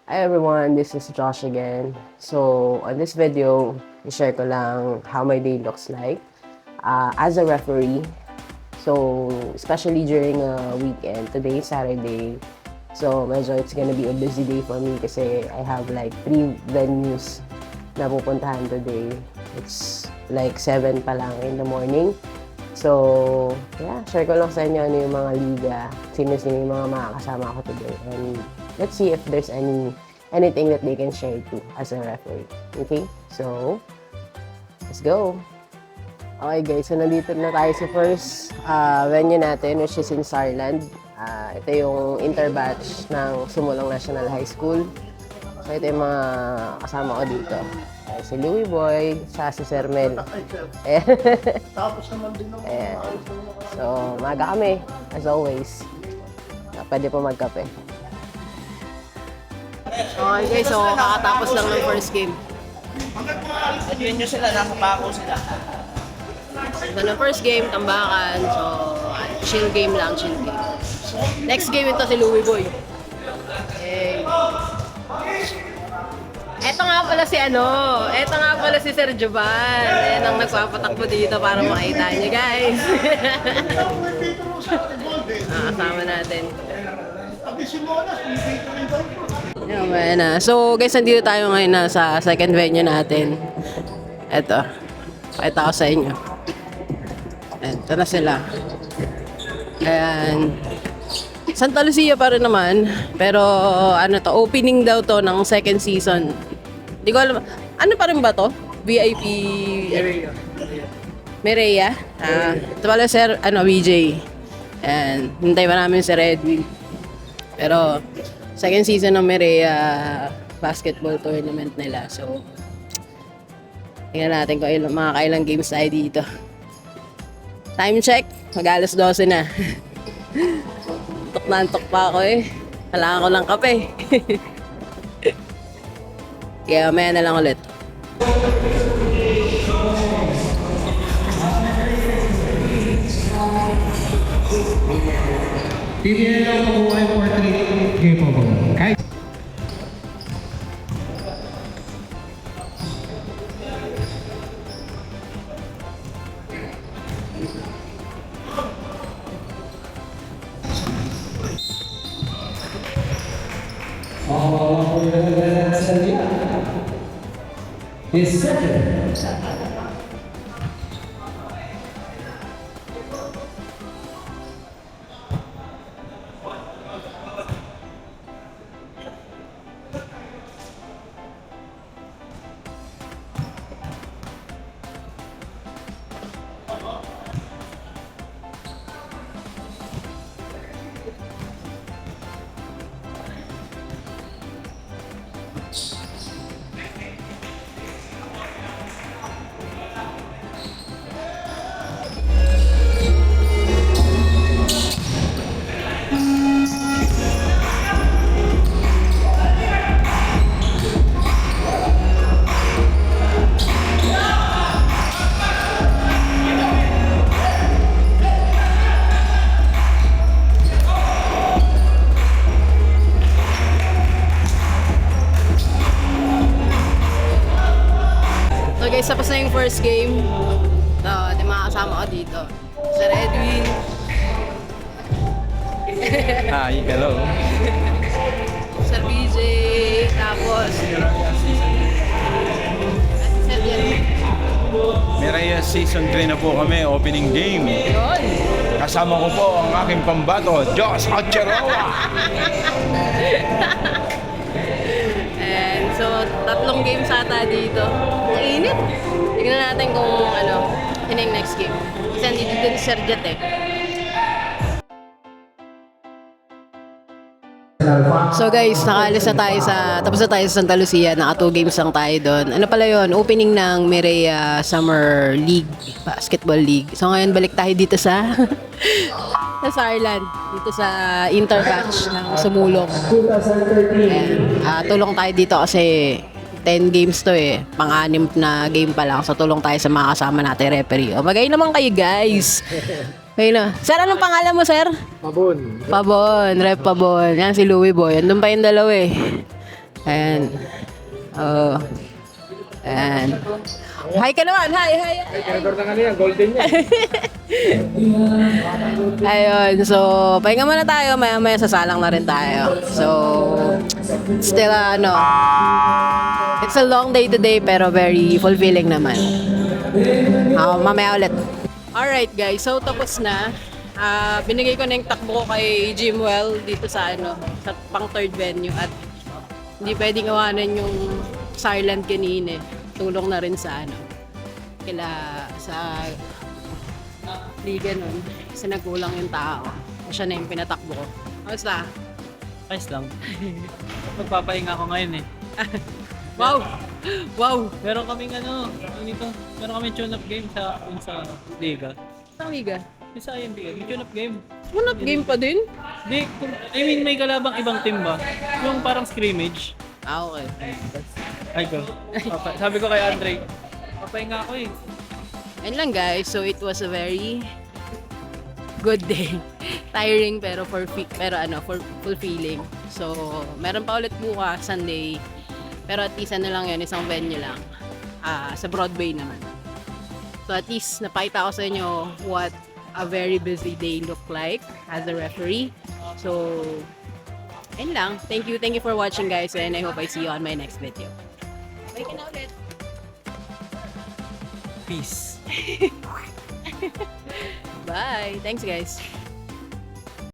Hi everyone, this is Josh again. So, on this video, i-share ko lang how my day looks like as a referee. So, especially during a weekend, today is Saturday. So, medyo it's gonna be a busy day for me kasi I have like 3 venues na pupuntahan today. It's like 7 pa lang in the morning. So, yeah, share ko lang sa inyo ano yung mga liga, sino-sino yung mga makakasama ko today. And let's see if there's anything that they can share too as a referee. Okay? So, let's go! Okay guys, so nandito na tayo sa first venue natin, which is in Sarland. Ito yung interbatch ng Sumulong National High School. So, ito yung mga kasama ko dito. Si Louie Boy, siya si Sir Mel. Tapos naman din ako. So, maga kami, as always. Pwede po magkape. Okay guys, so kakatapos lang ng first game. Ayun nyo sila, nasa pako sila. So, ng first game, tambakan. So, chill game lang, chill game. Next game ito si Louie Boy. Okay. Eto nga pala si Sir Jovan. Ayan ang nagpapatakbo dito para makita niyo guys. Kasama natin. Ayan na. So guys, nandito tayo ngayon sa second venue natin. Eto. Pakita ko sa inyo. Eto na sila. Ayan. Santa Lucia pa rin naman. Pero ano to, opening daw to ng second season. Hindi ko alam. Ano pa rin ba to? VIP Mireya. Ito pala Sir VJ. And hintay pa namin Sir Edwin. Pero second season ng Mireya basketball tournament nila. So tingnan natin kung mga kailang games tayo dito. Time check. Mag-alas 12 na. Antok na antok pa ako eh. Kailangan ko ng kape. Kaya mamaya na lang ulit. PBL ang mabuhay for 3 game po. Kahit is second. So guys, tapos na yung first game. So, di makakasama ko dito. Sir Edwin. Hi, hello. Sir BJ. Tapos Sir Yan. Mireya Season 3 na po kami, opening game. Yun. Kasama ko po ang aking pambato, Josh Ocheroa. And so, 3 games ata dito. Ang init. Tignan natin kung ano yung next game. Kasi andito din si Sir Jet eh. So guys, nakaalis na tayo tapos na tayo sa Santa Lucia, naka 2 games lang tayo doon. Ano pala yon? Opening ng Mireya Summer League, Basketball League. So ngayon balik tayo dito sa Sarland, dito sa interbatch ng Sumulong. And, tulong tayo dito kasi 10 games to eh. Pang-anim na game pa lang. So tulong tayo sa mga kasama natin referee. O magay naman kayo guys. Okay na. Sir, anong pangalan mo, sir? Pabon. Pabon, Rep Pabon. Yan si Louie Boy. Andun pa yung dalawa eh. Ayan. Oh. Ayan. Hi ka naman. Hi. Kinador na nga niya, golden niya. Ayun. So, pahinga muna tayo. Maya-maya sasalang na rin tayo. So, still, it's a long day today pero very fulfilling naman. Mamaya ulit. Alright guys, so tapos na. Binigay ko na yung takbo ko kay Jimwell dito sa sa pang third venue at hindi pwedeng iwanan yung silent kanina. Tulong na rin sa sa liga nun. Kasi nagkulang yung tao. Siya na yung pinatakbo ko. Kamusta? Ayos lang. Magpapahinga ako ngayon eh. Wow! Wow! Meron kaming meron kaming tune-up game sa Liga. Saan liga? Yung sa IMBA, may tune-up game. Tune-up game pa din? May kalabang ibang team ba? Yung parang scrimmage. Okay. Ay ko. Sabi ko kay Andre, papahinga ako eh. Ayun lang guys, so it was a very good day. Tiring pero for fulfilling. So, meron pa ulit bukas, Sunday. Pero at least lang yun, isang venue lang. Sa Broadway naman. So at least napakita ko sa inyo what a very busy day look like as a referee. So, ayun lang. Thank you for watching guys and I hope I see you on my next video. Bye ka na ulit. Peace. Bye. Thanks guys.